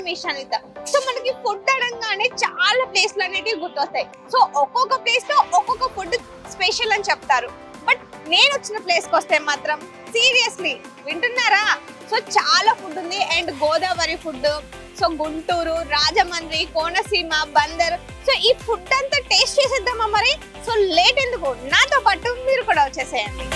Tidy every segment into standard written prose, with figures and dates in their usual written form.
విషయాన్ని ఇద్దాం. సో మనకి ఫుడ్ అనగానే చాలా ప్లేస్లు అనేటివి గుర్తొస్తాయి. సో ఒక్కొక్క ప్లేస్ లో ఒక్కొక్క ఫుడ్ స్పెషల్ అని చెప్తారు. బట్ నేను వచ్చిన ప్లేస్ కి వస్తే మాత్రం సీరియస్లీ వింటున్నారా, సో చాలా ఫుడ్ ఉంది. And Godavari food, so Guntur, Rajahmundry, Konaseema, Bandar, so ఈ ఫుడ్ అంతా టేస్ట్ చేసేద్దామా మరి? సో లేట్ ఎందుకు, నాతో పాటు మీరు కూడా వచ్చేసేయండి.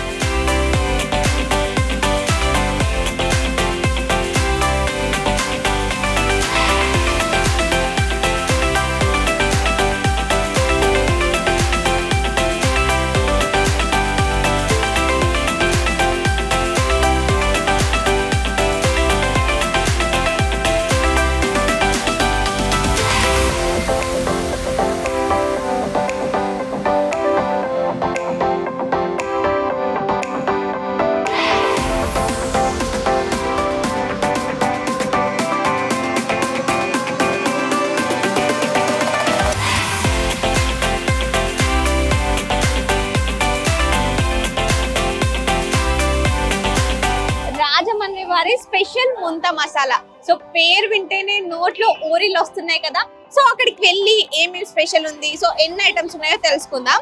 స్పెషల్ ముంత మసాలా. సో పేరు వింటేనే నోట్లో ఊరిలు వస్తున్నాయి కదా. సో అక్కడికి వెళ్ళి ఏమేమి స్పెషల్ ఉంది, సో ఎన్ని ఐటమ్స్ ఉన్నాయో తెలుసుకుందాం.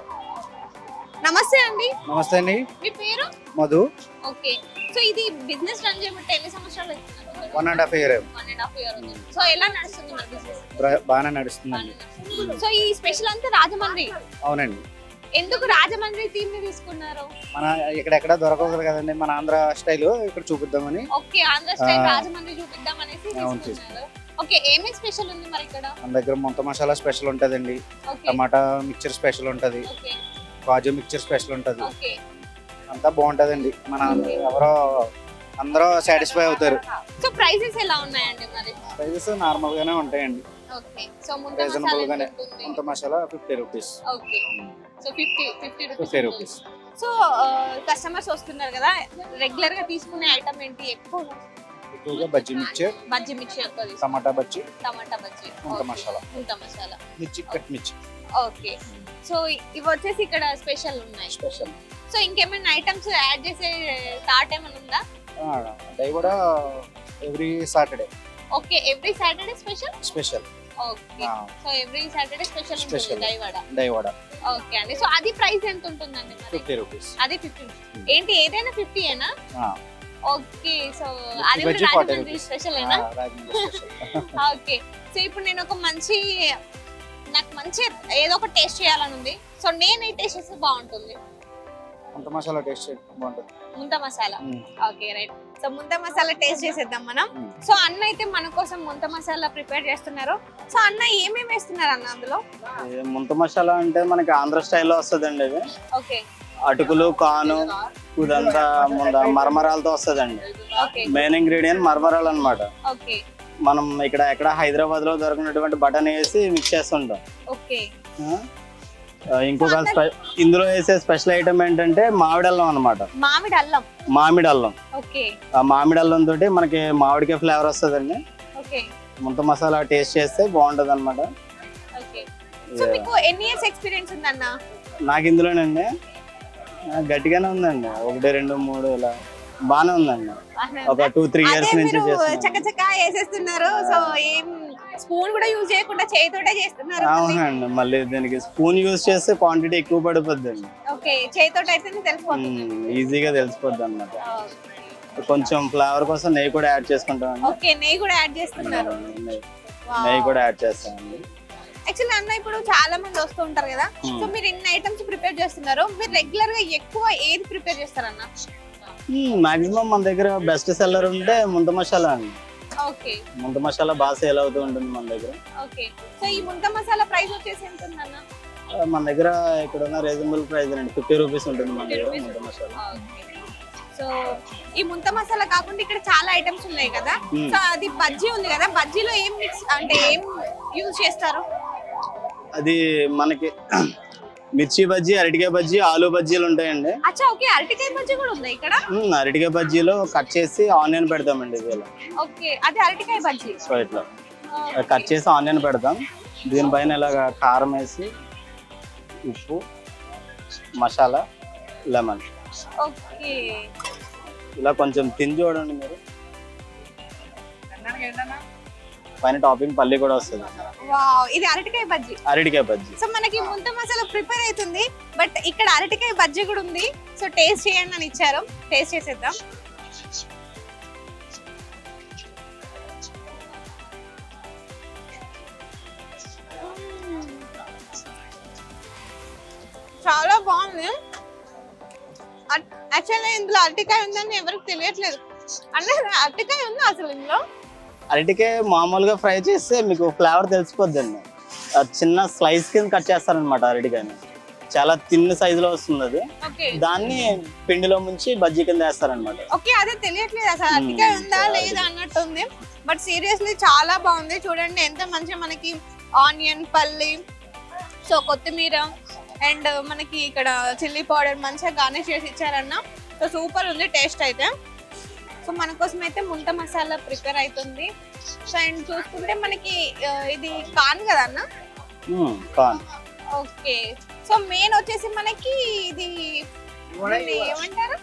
నమస్తే అండి. నమస్తే అండి. మీ పేరు? మధు. ఓకే. సో ఇది బిజినెస్ రన్ చేయబట్టి ఎన్ని సంవత్సరాలు అవుతుంది? 1.5 year. 1.5 year ఉంది. సో ఎలా నడుస్తుంది మన బిజినెస్? బాగానే నడుస్తుందండి. సో ఈ స్పెషల్ అంతా రాజమండ్రి? అవునండి. ఎందుకు రాజమండ్రి థీమ్ ని తీసుకున్నారు? మన ఎక్కడెక్కడ దొరకదు కదండి, మన ఆంధ్ర స్టైల్ ఇక్కడ చూపిద్దామని. ఓకే, ఆంధ్ర స్టైల్ రాజమండ్రి చూపిద్దాం అనేసి తీసుకున్నారు. ఓకే, ఏమేం స్పెషల్ ఉంది మరి ఇక్కడ? మన దగ్గర ముంత మసాలా స్పెషల్ ఉంటదండి, టమాటా మిక్చర్ స్పెషల్ ఉంటది, కాజు మిక్చర్ స్పెషల్ ఉంటది. అంతా బాగుంటదండి. మన ఎవరో అందరూ సాటిస్ఫై అవుతారు. సో ప్రైసెస్ ఎలా ఉన్నాయండి మరి? ప్రైసెస్ నార్మల్ గానే ఉంటాయండి. ఓకే. సో రీజనబుల్ గానే. ముంత masala 50 rupees. Okay. So 50 rupees. So customers వస్తున్నారు కదా, రెగ్యులర్ గా తీసుకునే ఐటమ్ ఏంటి ఎక్కువగా? బజ్జీ మిక్చర్, టమాటా బజ్జీ, ముంత మసాలా, మిర్చి, కట్ మిర్చి. ఓకే. సో ఇవి వచ్చేసి ఇక్కడ స్పెషల్ ఉన్నాయి. స్పెషల్. సో ఇంకేమైనా ఐటమ్స్ యాడ్ చేసే థాట్ ఏమైనా ఉందా? డై కూడా every Saturday. Okay, every Saturday special. Okay. So every Saturday special ఉంటుంది డై వడ. ఓకే అండి. సో అది ప్రైస్ ఎంత ఉంటుందండి మరి? 50 rupees. అది 50. ఏంటి ఏదైనా 50 ఏనా? ఓకే. సో అది కూడా రాజమండ్రి స్పెషల్ ఏనా? ఓకే. సో ఇప్పుడు నేను నాకు మంచి ఏదో ఒక టేస్ట్ చేయాలని ఉంది. సో నేను ఏ టేస్ట్ చేస్తే బాగుంటుంది? ముంత మసాలా టేస్ట్ బాగుంటుంది. ముంత మసాలా. Okay, right. సో ముంత మసాలా టేస్ట్ చేసేద్దాం మనం. సో అన్న అయితే మన కోసం ముంత మసాలా ప్రిపేర్ చేస్తున్నారు. సో అన్న ఏమేమి వేస్తున్నారు అన్న అందులో? ముంత మసాలా అంటే మనకి ఆంధ్ర స్టైల్లో వస్తుందండి. ఇది ఓకే. అటుకులు, కాను, ఇదంతా మరమరాలతో వస్తుందండి. మెయిన్ ఇంగ్రీడియంట్ మరమరాలు అనమాట. ఓకే. మనం ఎక్కడ హైదరాబాద్ లో దొరికినటువంటి బటన్ వేసి మిక్స్ చేస్తుంటాం. ఓకే. ఇంకొక ఇందులో వేసే స్పెషల్ ఐటమ్ ఏంటంటే మామిడల్లం అనమాట. మామిడల్లం. ఆ మామిడల్లం తోటి మనకి మామిడికాయ ఫ్లేవర్ వస్తుందండి. ముంత మసాలా టేస్ట్ చేస్తే బాగుంటది అనమాట. నాకు ఇందులోనండి గట్టిగానే ఉందండి. 1, 2, 3 ఇలా బానే ఉందండి. ఒక 2-3 years నుంచి చేస్తున్నారు. సో ఏం స్పూన్ కూడా యూజ్ చేయకుండా చేయితోటే చేస్తున్నారు? అవునండి. మళ్ళీ దీనికి స్పూన్ యూజ్ చేస్తే క్వాంటిటీ ఎక్కువ పడిపోద్దండి. ఓకే, చేయితోటి అయితే తెలిసిపోతుంది, ఈజీగా తెలిసిపోద్ది అన్నమాట. కొంచెం ఫ్లేవర్ కోసం నెయ్యి కూడా యాడ్ చేసుకుంటాం. ఓకే, నెయ్యి కూడా యాడ్ చేస్తున్నారు. నెయ్యి కూడా యాడ్ చేస్తామండి. యాక్చువల్లీ అన్న ఇప్పుడు చాలా మంది వస్తూ ఉంటారు కదా, సో మీరు ఇన్ని ఐటమ్స్ ప్రిపేర్ చేస్తున్నారు. మీరు రెగ్యులర్ గా ఎక్కువ ఏది ప్రిపేర్ చేస్తారన్న? మాక్సిమం మన దగ్గర బెస్ట్ సెల్లర్ ఉంటే ముంత మసాలా అండి. ఓకే. ముంత మసాలా బాగా సేల్ అవుతూ ఉంటుంది మన దగ్గర. ఓకే. సో ఈ ముంత మసాలా ప్రైస్ వచ్చేసి ఎంత ఉందన్న? మన దగ్గర ఇక్కడ ఉన్న రీజనబుల్ ప్రైస్ అండి, 50 rupees ఉంటుంది మన దగ్గర ముంత మసాలా. సో ఈ ముంత మసాలా కాకుండా ఇక్కడ చాలా ఐటమ్స్ ఉన్నాయి కదా, సో అది బజ్జీ ఉంది కదా, బజ్జీలో ఏం మిక్స్ అంటే ఏం యూజ్ చేస్తారు? అది మనకి మిర్చి బజ్జీ, అరటికాయ బజ్జీ, ఆలు బజ్జీలు ఉంటాయండి. అచ్చా, ఓకే. అరటికాయ బజ్జీ కూడా ఉంది ఇక్కడ? అరటికాయ బజ్జీలో కట్ చేసి ఆనియన్ పెడతామండి. ఇది ఓకే, అది అరటికాయ బజ్జీ. సో ఇట్లా కట్ చేసి ఆనియన్ పెడతాం. దీనిపైన ఇలాగ కారం వేసి, ఉప్పు, మసాలా, లెమన్. ఓకే. ఇలా కొంచెం తిని చూడండి మీరు. పైన టాపింగ్ పల్లి కూడా వస్తుంది. వావ్, ఇది అరటికాయ బజ్జీ. అరటికాయ బజ్జీ. సో మనకి ముంత మసాలా ప్రిపేర్ అవుతుంది, బట్ ఇక్కడ అరటికాయ బజ్జీ కూడా ఉంది. సో టేస్ట్ చేయండి అని ఇచ్చారు, టేస్ట్ చేసేద్దాం. చాలా బాగుంది. యాక్చువల్లీ ఇందులో అరటికాయ ఉందని ఎవరికి తెలియట్లేదు. అంటే అరటికాయ ఉందా అసలు ఇందులో? అరటికాయ మామూలుగా ఫ్రై చేస్తే మీకు ఫ్లేవర్ తెలిసిపోద్దండి. చిన్న స్లైస్ కింద కట్ చేస్తారనమాట అరటికాయని. చాలా తిన్న సైజులో వస్తుంది అది. దాన్ని పిండిలో ముంచి బజ్జీ కింద వేస్తారనమాట. ఓకే, అదే తెలియట్లేదు అసలు అరటికాయ ఉందా లేదా అన్నట్టు ఉంది. బట్ సీరియస్లీ చాలా బాగుంది. చూడండి ఎంత మంచిగా మనకి ఆనియన్, పల్లి, సో కొత్తిమీర అండ్ మనకి ఇక్కడ చిల్లీ పౌడర్ మంచిగా గార్నిష్ చేసి ఇచ్చారన్న. సో సూపర్ ఉంది టేస్ట్ అయితే. సో మన కోసం అయితే ముంత మసాలా ప్రిపేర్ అవుతుంది. సో అండ్ చూసుకుంటే మనకి ఇది కాన్ కదా అన్న? కాన్. ఓకే, సో మెయిన్ వచ్చేసి మనకి ఇది ఏమంటారు?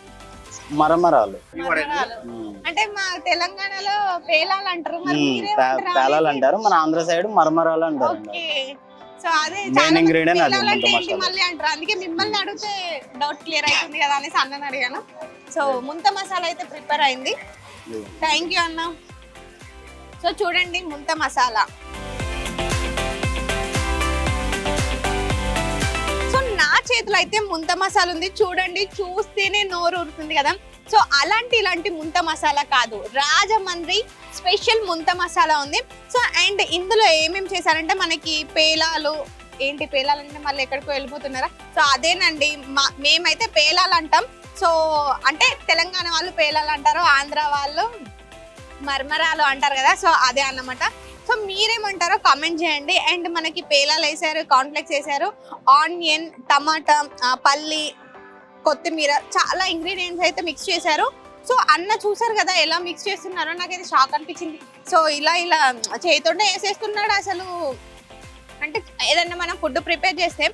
మరమరాలు. అంటే మా తెలంగాణలో పేలాలు అంటారు, పేలాలు అంటారు, మన ఆంధ్ర సైడ్ మరమరాలు అంటారు. సో అదే మెయిన్ ఇంగ్రీడియంట్ అది మళ్ళీ అంటారు. అందుకే మిమ్మల్ని అడిగితే డౌట్ క్లియర్ అవుతుంది కదా అనేసి అన్నని అడిగాను. సో ముంత మసాలా అయితే ప్రిపేర్ అయింది. థ్యాంక్ యూ అన్న. సో చూడండి ముంత మసాలా. సో నా చేతిలో అయితే ముంత మసాలా ఉంది. చూడండి, చూస్తేనే నోరు ఊరుతుంది కదా. సో ఇలాంటి ముంత మసాలా కాదు, రాజమండ్రి స్పెషల్ ముంత మసాలా ఉంది. సో అండ్ ఇందులో ఏమేమి చేశారంటే మనకి పేలాలు. ఏంటి పేలాలు అంటే మళ్ళీ ఎక్కడికో వెళ్ళిపోతున్నారా? సో అదేనండి, మేమైతే పేలాలు అంటాం. సో అంటే తెలంగాణ వాళ్ళు పేలాలు అంటారు, ఆంధ్ర వాళ్ళు మర్మరాలు అంటారు కదా. సో అదే అన్నమాట. సో మీరేమంటారో కామెంట్ చేయండి. అండ్ మనకి పేలాలు వేసారు, కాన్ఫ్లెక్స్ వేసారు, ఆనియన్, టమాటా, పల్లి, కొత్తిమీర, చాలా ఇంగ్రీడియంట్స్ అయితే మిక్స్ చేశారు. సో అన్న చూసారు కదా ఎలా మిక్స్ చేస్తున్నారో, నాకైతే షాక్ అనిపించింది. సో ఇలా చేతితోనే వేసేస్తున్నాడు అసలు. అంటే ఏదన్నా మనం ఫుడ్ ప్రిపేర్ చేస్తే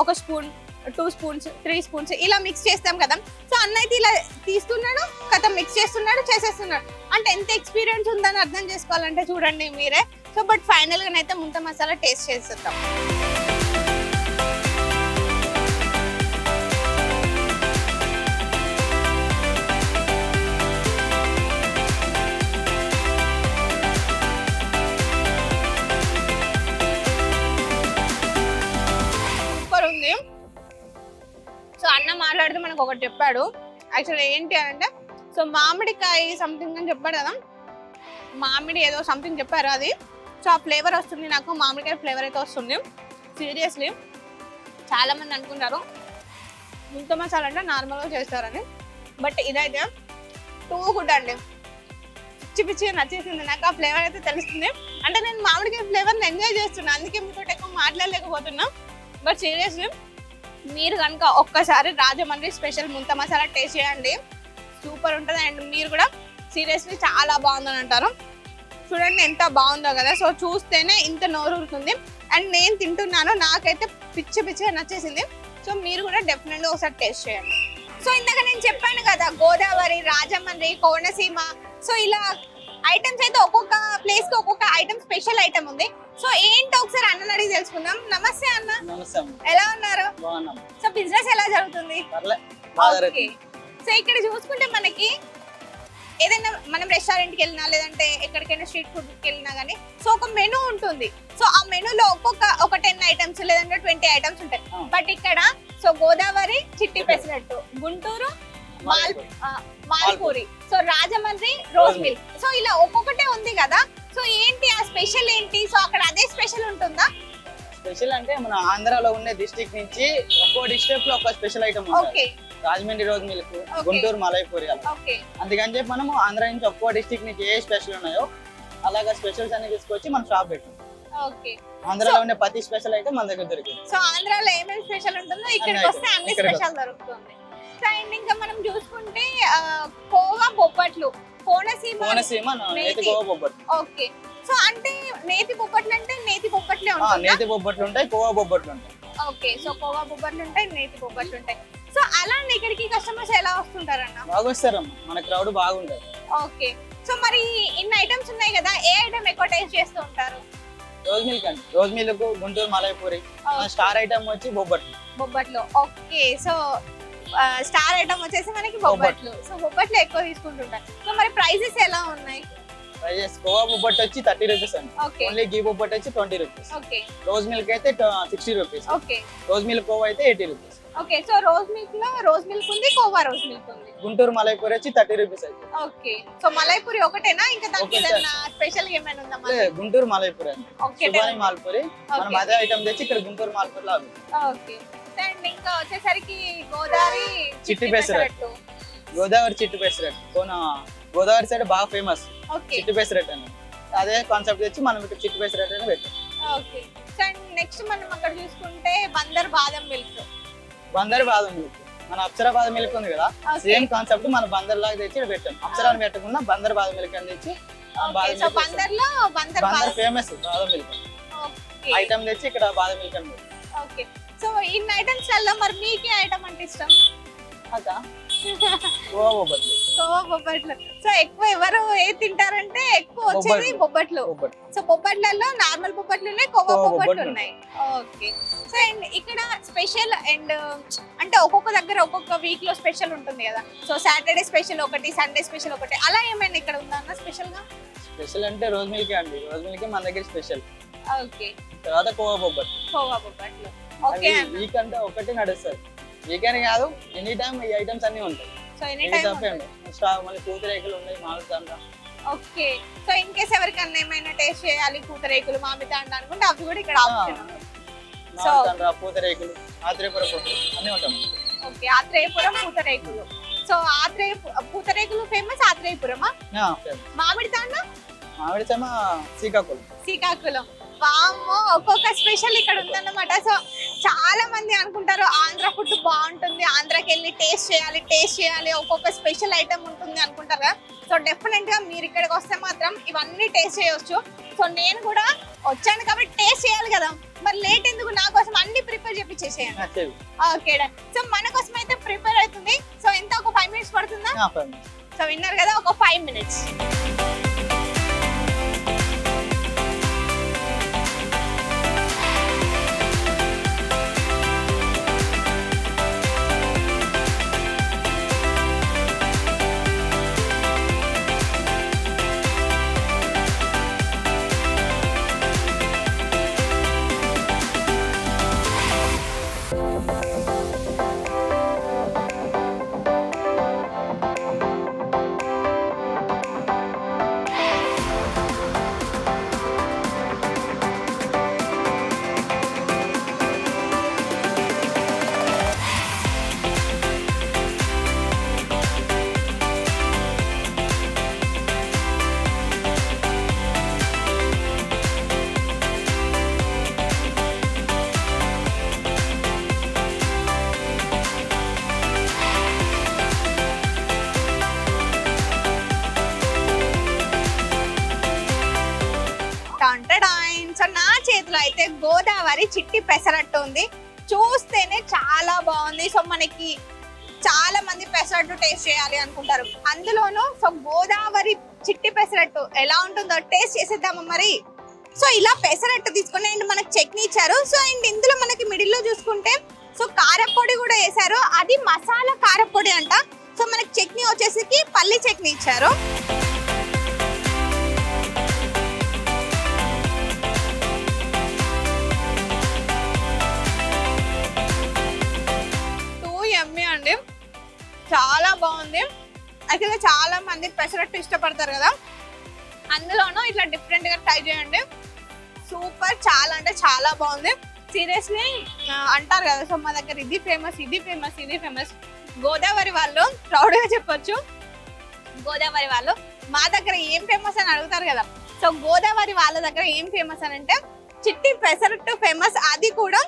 1 స్పూన్, 2 స్పూన్స్, 3 స్పూన్స్ ఇలా మిక్స్ చేస్తాం కదా. సో అన్న అయితే ఇలా తీస్తున్నాడు కదా, మిక్స్ చేస్తున్నాడు, చేసేస్తున్నాడు. అంటే ఎంత ఎక్స్పీరియన్స్ ఉందని అర్థం చేసుకోవాలంటే చూడండి మీరే. సో బట్ ఫైనల్ గా అయితే ముంత మసాలా టేస్ట్ చేసేద్దాం. సో అన్న మాట్లాడితే మనకు ఒకటి చెప్పాడు. యాక్చువల్లీ ఏంటి అంటే, సో మామిడికాయ సంథింగ్ అని చెప్పాడు కదా, మామిడి ఏదో సంథింగ్ చెప్పారు అది. సో ఆ ఫ్లేవర్ వస్తుంది నాకు, మామిడికాయ ఫ్లేవర్ అయితే వస్తుంది. సీరియస్లీ చాలా మంది అనుకుంటారు ముంత మసాలా అంటే నార్మల్గా చేస్తారని, బట్ ఇదైతే టూ గుడ్ అండి. పిచ్చిగా నచ్చేసింది నాకు. ఆ ఫ్లేవర్ అయితే తెలుస్తుంది. అంటే నేను మామిడికాయ ఫ్లేవర్ని ఎంజాయ్ చేస్తున్నా, అందుకే మీతో ఎక్కువ మాట్లాడలేకపోతున్నా. బట్ సీరియస్లీ మీరు కనుక ఒక్కసారి రాజమండ్రి స్పెషల్ ముంత మసాలా టేస్ట్ చేయండి, సూపర్ ఉంటుంది. అండ్ మీరు కూడా సీరియస్లీ చాలా బాగుందని అంటారు. చూడండి ఎంత బాగుందో కదా. సో చూస్తేనే ఇంత నోరు ఊరుతుంది. అండ్ నేను తింటున్నాను, నాకైతే పిచ్చిగా నచ్చేసింది. సో మీరు కూడా డెఫినెట్గా ఒకసారి టేస్ట్ చేయండి. సో ఇందాక నేను చెప్పాను కదా, గోదావరి, రాజమండ్రి, కోనసీమ, సో ఇలా ఐటమ్స్ అయితే ఒక్కొక్క ప్లేస్ కి ఒక్కొక్క ఐటమ్ స్పెషల్ ఐటమ్ ఉంది. సో ఏంటో ఒకసారి అన్న అడిగి తెలుసుకుందాం. నమస్తే అన్న. ఎలా ఉన్నారు? సో బిజినెస్ ఎలా జరుగుతుంది? సో ఇక్కడ చూసుకుంటే మనకి ఏదైనా మనం రెస్టారెంట్ కి వెళ్ళినా లేదంటే ఎక్కడికైనా స్ట్రీట్ ఫుడ్ కి వెళ్ళినా గానీ సో ఒక మెనూ ఉంటుంది. సో ఆ మెనూలో ఒక 10 ఐటమ్స్ లేదంటే 20 ఐటమ్స్ ఉంటాయి. బట్ ఇక్కడ సో గోదావరి చిట్టి pesarattu, Guntur malpuri, so Rajahmundry rose milk, so ఇలా ఒక్కొక్కటే ఉంది కదా. సో ఏంటి ఆ స్పెషల్ ఏంటి? సో అక్కడ అదే స్పెషల్ ఉంటుందా? స్పెషల్ అంటే మన ఆంధ్రాలో ఉండే డిస్ట్రిక్ట్ నుంచి ఒక్కో డిస్ట్రిక్ట్ లో ఒక స్పెషల్ ఐటమ్ ఉంటుంది. రాజమండ్రి రోజ్ మిల్క్, గుంటూరు మలైపూరి అలా. అందుకని చెప్పి మనము ఆంధ్ర నుంచి ఒక్కో డిస్ట్రిక్ట్ నుంచి ఏ స్పెషల్ ఉన్నాయో అలాగా స్పెషల్స్ అన్ని తీసుకొచ్చి మనం షాప్ పెట్టాం. ఆంధ్రాలో ఉండే ప్రతి స్పెషల్ అయితే మన దగ్గర దొరికింది. సో ఆంధ్రాలో ఏమేమి స్పెషల్ ఉంటుందో ఇక్కడికి వస్తే అన్ని స్పెషల్ దొరుకుతుంది. అండ్ ఇంకా మనం చూసుకుంటే కోవా బొబ్బట్లు, కోనసీమ నేతి కోవా బొబ్బట్లు. ఓకే, సో అంటే నేతి బొబ్బట్లు అంటే నేతి బొబ్బట్లే ఉంటాయి. నేతి బొబ్బట్లు ఉంటాయి, కోవా బొబ్బట్లు ఉంటాయి. ఓకే, సో కోవా బొబ్బట్లు ఉంటాయి, నేతి బొబ్బట్లు ఉంటాయి. సో అలా ఇక్కడికి కస్టమర్స్ ఎలా వస్తుంటారన్న? బాగా వస్తారమ్మా, మన క్రౌడ్ బాగుంటది. ఓకే, సో మరి ఇన్ని ఐటమ్స్ ఉన్నాయి కదా, ఏ ఐటమ్ ఎక్కువ టేస్ట్ చేస్తూ ఉంటారు? రోజ్ మిల్క్ అండి, rose milk, Guntur malaipuri. Star item వచ్చి బొబ్బట్లు. ఓకే, సో స్టార్ ఐటమ్ వచ్చేసి మనకి బొబ్బట్లు. సో బొబ్బట్లు ఎక్కువ తీసుకుంటుంటారు. సో మరి ప్రైసెస్ ఎలా ఉన్నాయి? ప్రైజెస్ కోవా బొబ్బట్టు వచ్చి 30 రూపీస్ అండి. ఓన్లీ గీ బొబ్బట్టు వచ్చి 20 రూపీస్. రోజ్ మిల్క్ అయితే 60 రూపీస్. రోజ్ మిల్క్ కోవా అయితే 80 rupees. Okay, so rose milk లో రోజ్ మిల్క్ ఉంది, కోవా రోజ్ మిల్క్ ఉంది. గుంటూరు మలైపూరి వచ్చి 30 రూపీస్ అయితే. ఓకే, సో మలైపూరి ఒకటేనా, ఇంకా దానికి ఏదైనా స్పెషల్ ఏమైనా ఉందా? గుంటూరు మలైపూరి అండి, శుభాని మాల్పూరి. మనం అదే ఐటమ్ తెచ్చి ఇక్కడ గుంటూరు మాల్పూరిలో అమ్ముతాం. ఓకే, అండ్ ఇంకా వచ్చేసరికి గోదావరి చిట్టి పెసరట్టు. గోదావరి చిట్టి పెసరట్టు గోదావరి సైడ్ బాగా ఫేమస్ చిట్టి పెసరట్టు అని. అదే కాన్సెప్ట్ తెచ్చి మనం ఇక్కడ చిట్టి పెసరట్టు అని పెట్టాం. ఓకే, సో నెక్స్ట్ మనం అక్కడ చూసుకుంటే బందర్ బాదం మిల్క్. బందర్ బాదం మిల్క్, మన అప్సరా బాదం మిల్క్ ఉంది కదా, సేమ్ కాన్సెప్ట్ మన బందర్ లాగా తెచ్చి పెట్టాం. అప్సరాని పెట్టకుండా బందర్ బాదం మిల్క్ అని తెచ్చి బందర్ ఫేమస్ బాదం మిల్క్ ఐటమ్ తెచ్చి ఇక్కడ బాదం మిల్క్ అని. ఓకే, సో ఇన్ని ఐటమ్స్ లలో మరి మీకే ఐటమ్ అంటే ఇష్టం? కోవా బొబ్బట్లు. సో ఎక్కువ ఎవరు ఏ తింటారంటే ఎక్కువ వచ్చేది బొబ్బట్లు. సో బొబ్బట్లలో నార్మల్ బొబ్బట్లు ఉన్నాయి, కోవా బొబ్బట్లు ఉన్నాయి. ఓకే, సో అండ్ ఇక్కడ స్పెషల్ అండ్ అంటే ఒక్కొక్క దగ్గర ఒక్కొక్క వీక్ లో స్పెషల్ ఉంటుంది కదా. సో సాటర్డే స్పెషల్ ఒకటి, సండే స్పెషల్ ఒకటి, అలా ఏమైనా ఇక్కడ ఉందా స్పెషల్ గా? స్పెషల్ అంటే రోజ్ మిల్క్ అండి, రోజ్ మిల్క్ మన దగ్గర స్పెషల్. ఓకే, తర్వాత కోవా బొబ్బట్లు. ఓకే, వీక్ అంటే ఒకటి నడుస్తుంది, వీకెండ్ కాదు, ఎనీ టైం ఈ ఐటమ్స్ అన్ని ఉంటాయి. సో ఎనీ టైం మళ్ళీ పూతరేకులు ఉన్నాయి, మామిడి. ఓకే, సో ఇన్ కేస్ ఎవరికన్నా ఏమైనా టేస్ట్ చేయాలి, పూతరేకులు, మామిడి తాండ అనుకుంటే అవి కూడా ఇక్కడ ఆప్షన్. సో పూతరేకులు, ఆత్రేయపురం అన్ని ఉంటాయి. ఓకే, ఆత్రేయపురం పూతరేకులు. సో పూతరేకులు ఫేమస్ ఆత్రేయపురమా? మామిడి తాండ శ్రీకాకుళం. వామ్మో, ఒక్కొక్క స్పెషల్ ఇక్కడ ఉందన్నమాట. సో చాలా మంది అనుకుంటారు ఆంధ్ర ఫుడ్ బాగుంటుంది, ఆంధ్రాకి వెళ్ళి టేస్ట్ చేయాలి, ఒక్కొక్క స్పెషల్ ఐటమ్ ఉంటుంది అనుకుంటారు కదా. సో డెఫినెట్ గా మీరు ఇక్కడికి వస్తే మాత్రం ఇవన్నీ టేస్ట్ చేయొచ్చు. సో నేను కూడా వచ్చాను కాబట్టి టేస్ట్ చేయాలి కదా, మరి లేట్ ఎందుకు, నా కోసం అన్ని ప్రిపేర్ చేపించేసేయండి. ఓకే, సో మన కోసం అయితే ప్రిపేర్ అవుతుంది. సో ఎంత, ఒక 5 minutes పడుతుందా? సో విన్నారు కదా, ఒక 5 minutes. సో నా చేతిలో అయితే గోదావరి చిట్టి పెసరట్టు ఉంది, చూస్తేనే చాలా బాగుంది. సో మనకి చాలా మంది పెసరట్టు టేస్ట్ చేయాలి అనుకుంటారు, అందులోనూ సో గోదావరి చిట్టి పెసరట్టు ఎలా ఉంటుందో టేస్ట్ చేసేద్దామా మరి. సో ఇలా పెసరట్టు తీసుకుని అండ్ మనకి చట్నీ ఇచ్చారు. సో అండ్ ఇందులో మనకి మిడిల్ లో చూసుకుంటే సో కారపొడి కూడా వేసారు, అది మసాలా కారపొడి అంట. సో మనకి చట్నీ వచ్చేసి పల్లి చట్నీ ఇచ్చారు. అండి చాలా బాగుంది. యాక్చువల్గా చాలా మంది పెసరట్టు ఇష్టపడతారు కదా, అందులోనూ ఇట్లా డిఫరెంట్ గా ట్రై చేయండి. సూపర్, చాలా అంటే చాలా బాగుంది. సీరియస్లీ అంటారు కదా, సో మా దగ్గర ఇది ఫేమస్. గోదావరి వాళ్ళు ప్రౌడ్ గా చెప్పొచ్చు, గోదావరి వాళ్ళు మా దగ్గర ఏం ఫేమస్ అని అడుగుతారు కదా. సో గోదావరి వాళ్ళ దగ్గర ఏం ఫేమస్ అని అంటే చిట్టి పెసరట్టు ఫేమస్, అది కూడా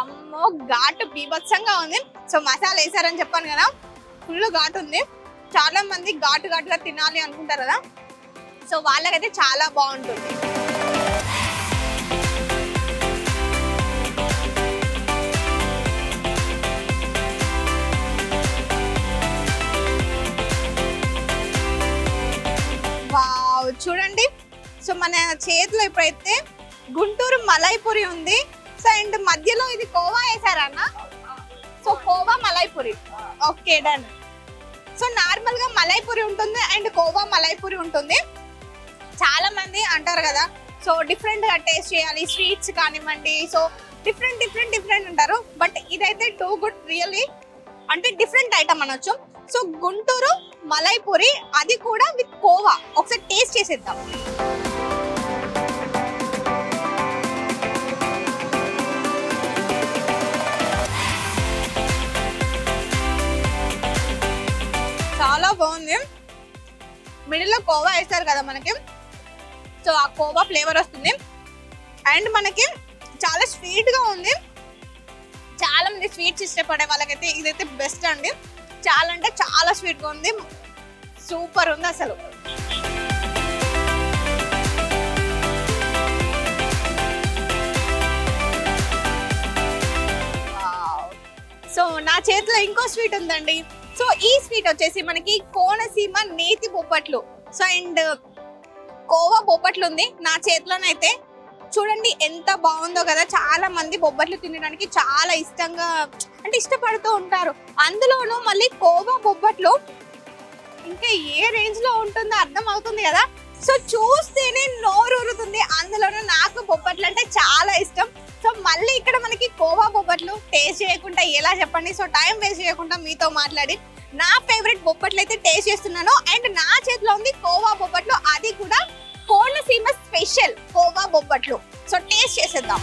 అమ్మో ఘాటు బీభత్సంగా ఉంది. సో మసాలా వేసారని చెప్పాను కదా, ఫుల్ ఘాటు ఉంది. చాలా మంది ఘాటుగా తినాలి అనుకుంటారు కదా, సో వాళ్ళకైతే చాలా బాగుంటుంది. చూడండి. సో మన చేతిలో ఇప్పుడైతే గుంటూరు మలైపూరి ఉంది. సో అండ్ మధ్యలో ఇది కోవా వేసారా అన్న? So khoa malaipuri. Okay done. So normal గా మలైపూరి ఉంటుంది అండ్ కోవా మలైపూరి ఉంటుంది. చాలా మంది అంటారు కదా, సో డిఫరెంట్ గా టేస్ట్ చేయాలి స్వీట్స్ కానివ్వండి, సో డిఫరెంట్ అంటారు. బట్ ఇదైతే టూ గుడ్, రియల్లీ అంటే డిఫరెంట్ ఐటమ్ అనొచ్చు. సో గుంటూరు మలైపూరి, అది కూడా విత్ కోవా. ఒకసారి టేస్ట్ చేసేద్దాం. చాలా బాగుంది. మిడిల్ లో కోవా వేస్తారు కదా మనకి, సో ఆ కోవా ఫ్లేవర్ వస్తుంది అండ్ మనకి చాలా స్వీట్ గా ఉంది. చాలా మంది స్వీట్స్ ఇష్టపడే వాళ్ళకైతే ఇదైతే బెస్ట్ అండి. చాలా అంటే చాలా స్వీట్ గా ఉంది, సూపర్ ఉంది అసలు. సో నా చేతిలో ఇంకో స్వీట్ ఉందండి. సో ఈ స్వీట్ వచ్చేసి మనకి కోనసీమ నేతి బొబ్బట్లు. సో అండ్ కోవా బొబ్బట్లు ఉంది నా చేతిలోనైతే. చూడండి ఎంత బాగుందో కదా. చాలా మంది బొబ్బట్లు తినడానికి చాలా ఇష్టంగా అంటే ఇష్టపడుతూ ఉంటారు. అందులోనూ మళ్ళీ కోవా బొబ్బట్లు ఇంకా ఏ రేంజ్ లో ఉంటుందో అర్థం అవుతుంది కదా. సో చూస్తేనే నోరూరుతుంది. అందులోనూ నాకు బొబ్బట్లు అంటే చాలా ఇష్టం. సో మళ్ళీ ఇక్కడ మనకి కోవా బొబ్బట్లు టేస్ట్ చేయకుండా ఎలా చెప్పండి. సో టైం వేస్ట్ చేయకుండా మీతో మాట్లాడి నా ఫేవరెట్ బొబ్బట్లు అయితే టేస్ట్ చేస్తున్నాను. అండ్ నా చేతిలో ఉంది కోవా బొబ్బట్లు, అది కూడా కోనసీమ స్పెషల్ కోవా బొబ్బట్లు. సో టేస్ట్ చేసేద్దాం.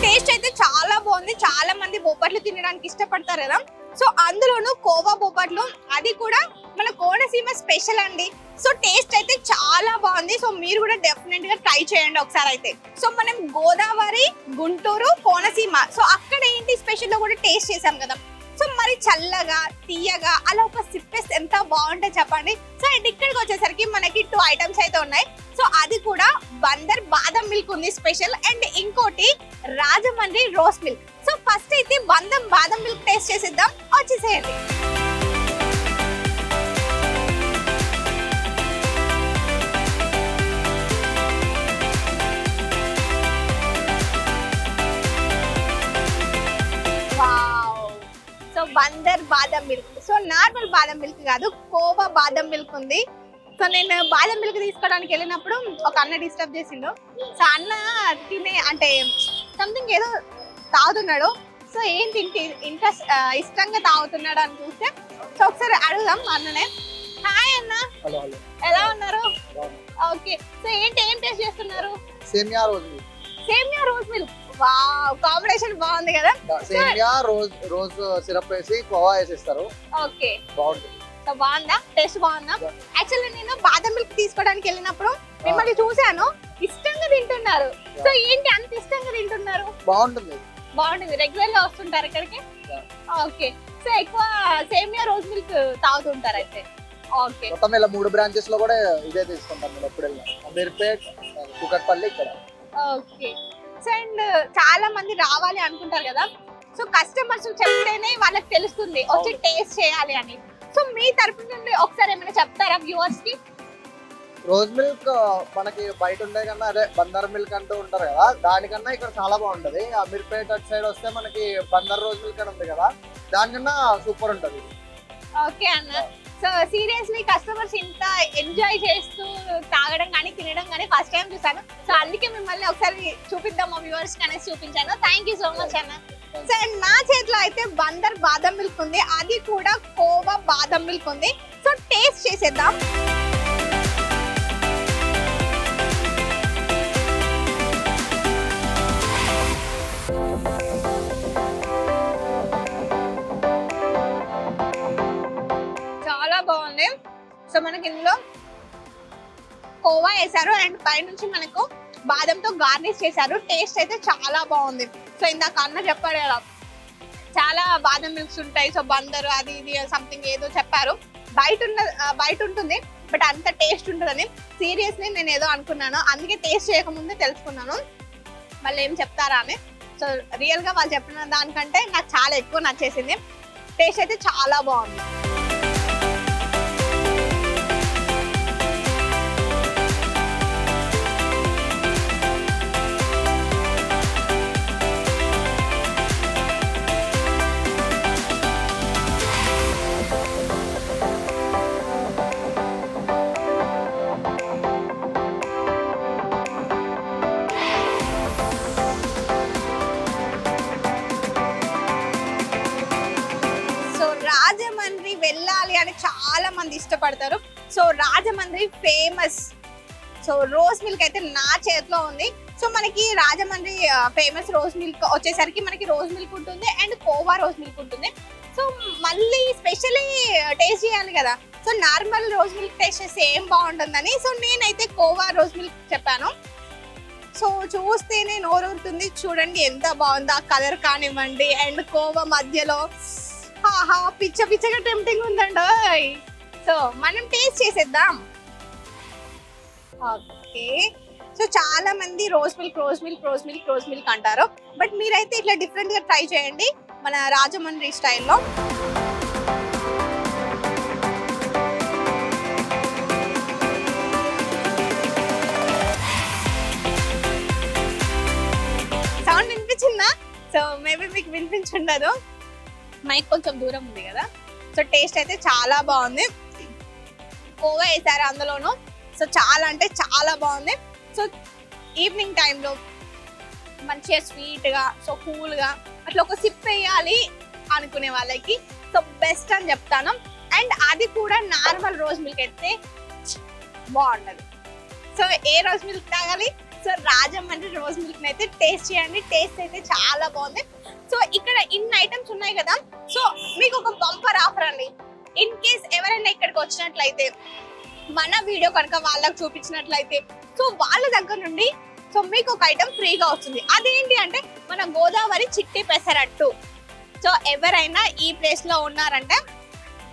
టేస్ట్ అయితే చాలా బాగుంది. చాలా మంది బొబ్బట్లు తినడానికి ఇష్టపడతారు కదా. సో అందులోనూ కోవా బొబ్బట్లు, అది కూడా మన కోనసీమ స్పెషల్ అండి. సో టేస్ట్ అయితే చాలా బాగుంది. సో మీరు కూడా డెఫినెట్ గా ట్రై చేయండి ఒకసారి అయితే. సో మనం గోదావరి, గుంటూరు, కోనసీమ, సో అక్కడ ఏంటి స్పెషల్ కూడా టేస్ట్ చేసాం కదా. సో మరి చల్లగా తీయగా అలా ఒక సిప్పేస్తే ఎంత బాగుంటుంది చెప్పండి. సో అండ్ ఇక్కడికి వచ్చేసరికి మనకి 2 ఐటమ్స్ అయితే ఉన్నాయి. సో అది కూడా బందర్ బాదం మిల్క్ ఉంది స్పెషల్, అండ్ ఇంకోటి Rajahmundry rose milk. So first అయితే బాదం మిల్క్ టేస్ట్ చేసేద్దాం, వచ్చేసేయండి. సో బందర్ బాదం మిల్క్, సో నార్మల్ బాదం మిల్క్ కాదు, కోవా బాదం మిల్క్ ఉంది. సో నేను బాదం మిల్క్ తీసుకోవడానికి వెళ్ళినప్పుడు ఒక అన్న డిస్టర్బ్ చేసిండు. సో అన్న తినే అంటే సంథింగ్ ఏదో తాగుతున్నాడు. సో ఏంటి ఇంట్రెస్ట్ ఇష్టంగా తాగుతున్నాడు అని చూస్తే, సో ఒకసారి అడుగుదాం అన్ననే. హాయ్ అన్న, ఎలా ఉన్నారు? ఓకే, సో ఏం టేస్ట్ చేస్తున్నారు? సేమియా రోజ్ మిల్క్. వావ్, కాంబినేషన్ బాగుంది కదా. సేమియా రోజ్ సిరప్ వేసి కోవా వేసిస్తారు. ఓకే, బాగుంటుంది. సో బాగుందా? టేస్ట్ బాగుందా? యాక్చువల్లీ నేను బాదం మిల్క్ తీసుకోవడానికి వెళ్ళినప్పుడు మిమ్మల్ని చూసాను, ఇష్టంగా తింటున్నారు. సో ఏంటి అంత ఇష్టంగా తింటున్నారు? బాగుంటుంది. రెగ్యులర్ గా వస్తుంటారు ఇక్కడికి? ఓకే, సో ఎక్కువ సేమియా రోజ్ మిల్క్ తాగుతుంటారు అయితే. ఓకే, మొత్తం ఇలా 3 బ్రాంచెస్ లో కూడా ఇదే తీసుకుంటాం మేము ఎప్పుడు వెళ్ళినా. అమీర్పేట్, కుకట్పల్లి ఇక్కడ. ఓకే, సో అండ్ చాలా మంది రావాలి అనుకుంటారు కదా. సో కస్టమర్స్ చెప్తేనే వాళ్ళకి తెలుస్తుంది వచ్చి టేస్ట్ చేయాలి అని. సో మీ తరపు నుండి ఒకసారి ఏమైనా చెప్తారా వ్యూవర్స్ కి? రోజ్ మిల్క్ మనకి బయట ఉండే కన్నా అదే బందర్ మిల్క్ అంటూ ఉంటారు కదా, దానికన్నా ఇక్కడ చాలా బాగుంటది. అమీర్పేట్ అటు సైడ్ వస్తే మనకి బందర్ రోజ్ మిల్క్ అని ఉంది కదా, దానికన్నా సూపర్ ఉంటది. ఓకే అన్న, సో సీరియస్లీ కస్టమర్స్ ఇంత ఎంజాయ్ చేస్తూ తాగడం కానీ తినడం కానీ ఫస్ట్ టైం చూసాను. సో అందుకే మిమ్మల్ని ఒకసారి చూపిద్దాం మా వ్యూవర్స్ అనేసి చూపించాను. థ్యాంక్ యూ సో మచ్ అన్న. సో నా చేతిలో అయితే బందర్ బాదం మిల్క్ ఉంది, అది కూడా కోవా బాదం మిల్క్ ఉంది. సో టేస్ట్ చేసేద్దాం. చాలా బాగుంది. సో మనకి ఇందులో కోవా వేసారు అండ్ పైనుంచి మనకు బాదంతో గార్నిష్ చేశారు. టేస్ట్ అయితే చాలా బాగుంది. సో ఇందాక అన్న చెప్పాడు కదా చాలా బాదం మిల్క్స్ ఉంటాయి, సో బందరు అది ఇది సంథింగ్ ఏదో చెప్పారు. బయట ఉంటుంది బట్ అంత టేస్ట్ ఉంటుందని సీరియస్లీ నేను ఏదో అనుకున్నాను, అందుకే టేస్ట్ చేయకముందే తెలుసుకున్నాను. వాళ్ళు ఏం చెప్తారా అని. సో రియల్ గా వాళ్ళు చెప్పిన దానికంటే నాకు చాలా ఎక్కువ నచ్చేసింది. టేస్ట్ అయితే చాలా బాగుంది. రాజమండ్రి వెళ్ళాలి అని చాలా మంది ఇష్టపడతారు. So Rajahmundry famous so rose milk అయితే నా చేతిలో ఉంది. సో మనకి రాజమండ్రి ఫేమస్ రోజ్ మిల్క్ వచ్చేసరికి మనకి రోజ్ మిల్క్ ఉంటుంది అండ్ కోవా రోజ్ మిల్క్ ఉంటుంది. సో మళ్ళీ స్పెషల్లీ టేస్ట్ చేయాలి కదా. So normal rose milk taste చేస్తే ఏం బాగుంటుందని సో నేనైతే కోవా రోజ్ మిల్క్ చెప్పాను. సో చూస్తేనే నోరూరుతుంది. చూడండి ఎంత బాగుందో ఆ కలర్ కానివ్వండి అండ్ కోవా మధ్యలో పిచ్చ పిచ్చగా టెంప్టింగ్ ఉందండి. సో మనం టేస్ట్ చేసేద్దాం. ఓకే, సో చాలా మంది రోజ్ మిల్క్ అంటారు. బట్ మీరైతే ఇట్లా డిఫరెంట్ గా ట్రై చేయండి మన రాజమండ్రి స్టైల్లో. సౌండ్ వినిపించిందా? సో మేబీ మీకు వినిపించుండదు, మైక్ కొంచెం దూరం ఉంది కదా. సో టేస్ట్ అయితే చాలా బాగుంది. కోవా వేసారు అందులోనూ. సో చాలా అంటే చాలా బాగుంది. సో ఈవినింగ్ టైంలో మంచిగా స్వీట్గా సో కూల్గా అట్లా ఒక సిప్ వేయాలి అనుకునే వాళ్ళకి సో బెస్ట్ అని చెప్తాను. అండ్ అది కూడా నార్మల్ రోజ్ మిల్క్ అయితే బాగుండదు. సో ఏ రోజ్ మిల్క్ తాగాలి? సో రాజమండ్రి రోజ్ మిల్క్ అయితే టేస్ట్ చేయండి. టేస్ట్ అయితే చాలా బాగుంది. సో ఇక్కడ ఇన్ని ఐటమ్స్ ఉన్నాయి కదా. సో మీకు ఒక బంపర్ ఆఫర్ అండి. ఇన్ కేస్ ఎవరైనా ఇక్కడికి వచ్చినట్లయితే మన వీడియో కనుక వాళ్ళకి చూపించినట్లయితే సో వాళ్ళ దగ్గర నుండి సో మీకు ఒక ఐటమ్ ఫ్రీగా వస్తుంది. అదేంటి అంటే మన గోదావరి చిట్టి పెసరట్టు. సో ఎవరైనా ఈ ప్లేస్ లో ఉన్నారంటే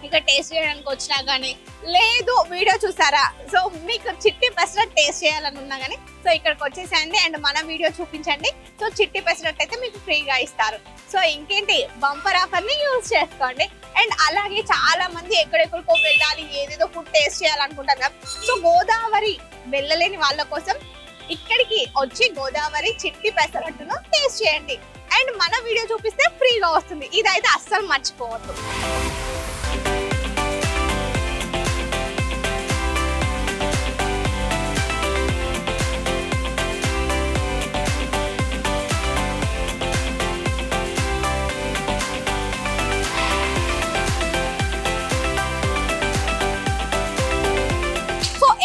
ఇక టేస్ట్ చేయడానికి వచ్చినా కానీ లేదు వీడియో చూసారా సో మీకు చిట్టి పెసరట్టు టేస్ట్ చేయాలని ఉన్నా కానీ సో ఇక్కడికి వచ్చేసేయండి అండ్ మన వీడియో చూపించండి. సో చిట్టి పెసరట్టు అయితే మీకు ఫ్రీగా ఇస్తారు. సో ఇంకేంటి బంపర్ ఆఫర్ ని యూజ్ చేసుకోండి. అండ్ అలాగే చాలా మంది ఎక్కడెక్కడికో వెళ్ళాలి ఏదేదో ఫుడ్ టేస్ట్ చేయాలనుకుంటారు కదా. సో గోదావరి వెళ్ళలేని వాళ్ళ కోసం ఇక్కడికి వచ్చి గోదావరి చిట్టి పెసరట్టును టేస్ట్ చేయండి అండ్ మన వీడియో చూపిస్తే ఫ్రీగా వస్తుంది. ఇదైతే అస్సలు మర్చిపోవద్దు.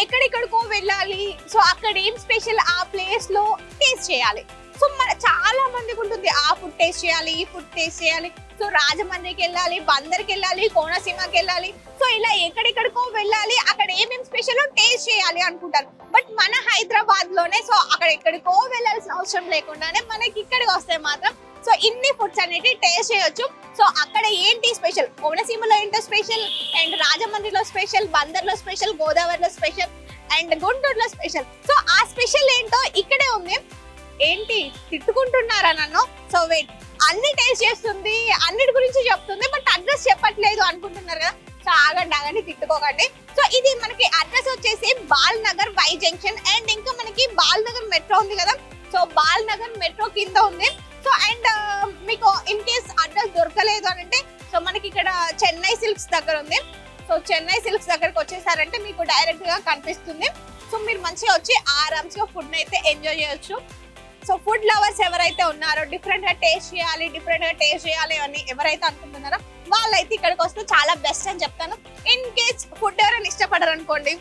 ఎక్కడెక్కడికో వెళ్ళాలి సో అక్కడ ఏం స్పెషల్ ఆ ప్లేస్ లో టేస్ట్ చేయాలి. సో మన చాలా మందికి ఉంటుంది ఆ ఫుడ్ టేస్ట్ చేయాలి ఈ ఫుడ్ టేస్ట్ చేయాలి. సో రాజమండ్రికి వెళ్ళాలి, బందర్కి వెళ్ళాలి, కోనసీమకి వెళ్ళాలి. సో ఇలా ఎక్కడెక్కడికో వెళ్ళాలి, అక్కడ ఏమేమి స్పెషల్ టేస్ట్ చేయాలి అనుకుంటారు. బట్ మన హైదరాబాద్ లోనే సో అక్కడ ఎక్కడికో వెళ్ళాల్సిన అవసరం లేకుండానే మనకి ఇక్కడికి వస్తే మాత్రం సో ఇన్ని ఫుడ్స్ అనేవి టేస్ట్ చేయొచ్చు. సో అక్కడ ఏంటి స్పెషల్, కోనసీమలో ఏంటో స్పెషల్ అండ్ రాజమండ్రిలో స్పెషల్, బందర్లో స్పెషల్, గోదావరిలో స్పెషల్ అండ్ గుంటూరులో స్పెషల్. సో ఆ స్పెషల్ ఏంటో ఇక్కడే ఉంది. ఏంటి తిట్టుకుంటున్నారా నన్ను? సో వెయిట్, అన్ని టేస్ట్ చేస్తుంది, అన్నిటి గురించి చెప్తుంది, బట్ అడ్రస్ చెప్పట్లేదు అనుకుంటున్నారు కదా. సో ఆగండి తిట్టుకోకండి. సో ఇది మనకి అడ్రస్ వచ్చేసి ball Nagar Y junction and ఇంకా మనకి బాల్ నగర్ మెట్రో ఉంది కదా. సో బాల్ నగర్ మెట్రో కింద ఉంది. సో అండ్ మీకు ఇన్ కేస్ అడ్రస్ దొరకలేదు అని అంటే సో మనకి ఇక్కడ చెన్నై సిల్క్స్ దగ్గర ఉంది. సో చెన్నై సిల్క్స్ దగ్గరకు వచ్చేసారంటే మీకు డైరెక్ట్ గా కనిపిస్తుంది. సో మీరు మంచిగా వచ్చి ఆరామ్స్గా ఫుడ్ అయితే ఎంజాయ్ చేయొచ్చు. సో ఫుడ్ లవర్స్ ఎవరైతే ఉన్నారో డిఫరెంట్ గా టేస్ట్ చేయాలి అని ఎవరైతే అనుకుంటున్నారో వాళ్ళైతే ఇక్కడికి వస్తే చాలా బెస్ట్ అని చెప్తాను. ఇన్ కేస్ ఫుడ్ ఎవరైనా ఇష్టపడరు అనుకోండి,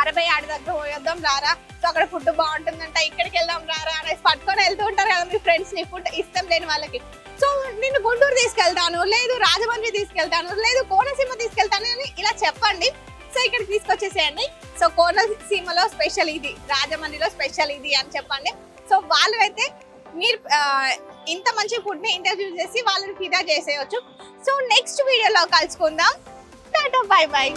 67 దగ్గర పోయొద్దాం రారా, సో అక్కడ ఫుడ్ బాగుంటుందంట, ఇక్కడికి వెళ్దాం రారా అనేసి పట్టుకొని వెళ్తూ ఉంటారు కదా మీ ఫ్రెండ్స్ ని, ఫుడ్ ఇష్టం లేని వాళ్ళకి. సో నేను గుంటూరు తీసుకెళ్తాను, లేదు రాజమండ్రి తీసుకెళ్తాను, లేదు కోనసీమ తీసుకెళ్తాను అని ఇలా చెప్పండి. సో ఇక్కడికి తీసుకొచ్చేసేయండి. సో కోనసీమలో స్పెషల్ ఇది, రాజమండ్రిలో స్పెషల్ ఇది అని చెప్పండి. సో వాళ్ళు అయితే మీరు ఇంత మంచి ఫుడ్ ని ఇంటర్వ్యూ చేసి వాళ్ళని ఫిదా చేసేయచ్చు. సో నెక్స్ట్ వీడియోలో కలుసుకుందాం. Tata, by by.